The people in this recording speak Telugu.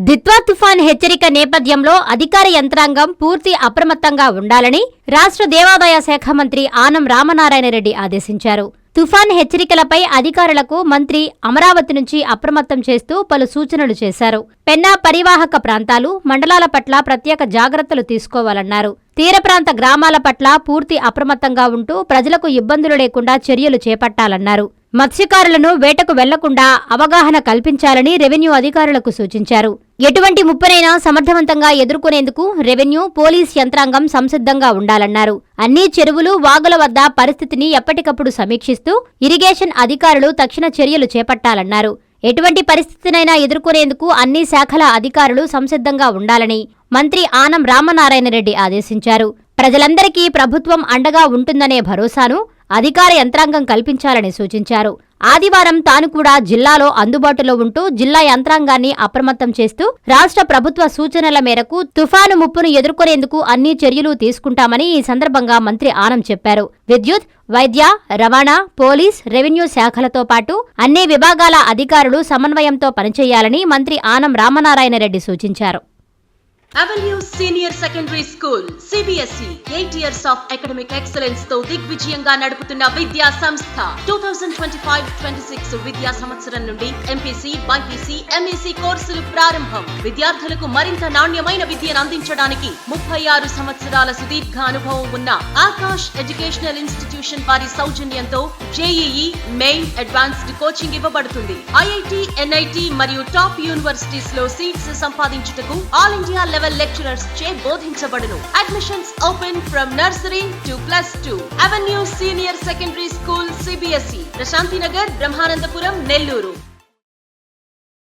దిత్వా తుఫాన్ హెచ్చరిక నేపథ్యంలో అధికార యంత్రాంగం పూర్తి అప్రమత్తంగా ఉండాలని రాష్ట్ర దేవాదాయ శాఖ మంత్రి ఆనం రామనారాయణ రెడ్డి ఆదేశించారు. తుఫాన్ హెచ్చరికలపై అధికారులకు మంత్రి అమరావతి నుంచి అప్రమత్తం చేస్తూ పలు సూచనలు చేశారు. పెన్నా పరివాహక ప్రాంతాలు, మండలాల పట్ల ప్రత్యేక జాగ్రత్తలు తీసుకోవాలన్నారు. తీర ప్రాంత గ్రామాల పట్ల పూర్తి అప్రమత్తంగా ఉంటూ ప్రజలకు ఇబ్బందులు లేకుండా చర్యలు చేపట్టాలన్నారు. మత్స్యకారులను వేటకు వెళ్లకుండా అవగాహన కల్పించాలని రెవెన్యూ అధికారులకు సూచించారు. ఎటువంటి ముప్పునైనా సమర్థవంతంగా ఎదుర్కొనేందుకు రెవెన్యూ, పోలీస్ యంత్రాంగం సంసిద్ధంగా ఉండాలన్నారు. అన్ని చెరువులు, వాగుల వద్ద పరిస్థితిని ఎప్పటికప్పుడు సమీక్షిస్తూ ఇరిగేషన్ అధికారులు తక్షణ చర్యలు చేపట్టాలన్నారు. ఎటువంటి పరిస్థితినైనా ఎదుర్కొనేందుకు అన్ని శాఖల అధికారులు సంసిద్ధంగా ఉండాలని మంత్రి ఆనం రామనారాయణ రెడ్డి ఆదేశించారు. ప్రజలందరికీ ప్రభుత్వం అండగా ఉంటుందనే భరోసాను అధికార యంత్రాంగం కల్పించాలని సూచించారు. ఆదివారం తాను కూడా జిల్లాలో అందుబాటులో ఉంటూ జిల్లా యంత్రాంగాన్ని అప్రమత్తం చేస్తూ రాష్ట్ర ప్రభుత్వ సూచనల మేరకు తుఫాను ముప్పును ఎదుర్కొనేందుకు అన్ని చర్యలు తీసుకుంటామని ఈ సందర్భంగా మంత్రి ఆనం చెప్పారు. విద్యుత్, వైద్య, రవాణా, పోలీస్, రెవెన్యూ శాఖలతో పాటు అన్ని విభాగాల అధికారులు సమన్వయంతో పనిచేయాలని మంత్రి ఆనం రామనారాయణ రెడ్డి సూచించారు. Avenue Senior Secondary School CBSE 8 years of academic excellence తో దిగ్విజయంగా నడుపుతున్న విద్యా సంస్థ 2025-26 విద్యా సంవత్సరం నుండి MPC, BPC, MEC కోర్సులు ప్రారంభం. విద్యార్థులకు మరింత నాణ్యమైన విద్యను అందించడానికి 36 సంవత్సరాల సుదీర్ఘ అనుభవం ఉన్న ఆకాష్ ఎడ్యుకేషనల్ ఇన్స్టిట్యూషన్ వారి సౌజన్యంతో JEE, మెయిన్, అడ్వాన్స్డ్ కోచింగ్ ఇవ్వబడుతుంది. IIT, NIT మరియు టాప్ యూనివర్సిటీస్ లో సీట్స్ సంపాదించుటకు ఆల్ ఇండియా లెవెల్ లెక్చరర్స్ చే బోధించబడును. Admissions open from nursery to +2. Avenue senior secondary school CBSE, Prashanti Nagar, Brahmanandapuram, Nellore.